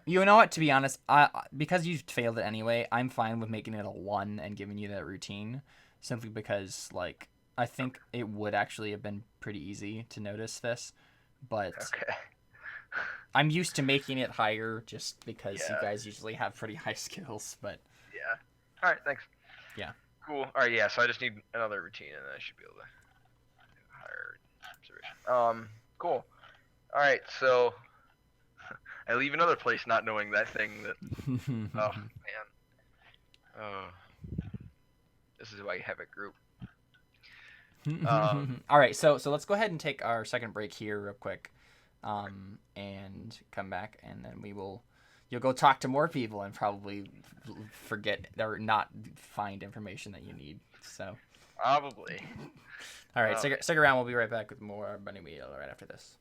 You know what? To be honest, because you failed it anyway, I'm fine with making it a 1 and giving you that routine, simply because I think it would actually have been pretty easy to notice this, but Okay. I'm used to making it higher just because you guys usually have pretty high skills. But yeah. All right. Thanks. Yeah. Cool. All right. Yeah. So I just need another routine, and then I should be able to do higher observation. Cool. All right. So. I leave another place not knowing that thing that. Oh man. Oh. This is why you have a group. All right, so let's go ahead and take our second break here real quick, and come back, and then you'll go talk to more people and probably forget or not find information that you need. So. Probably. All right, stick around. We'll be right back with more Bunny Wheel right after this.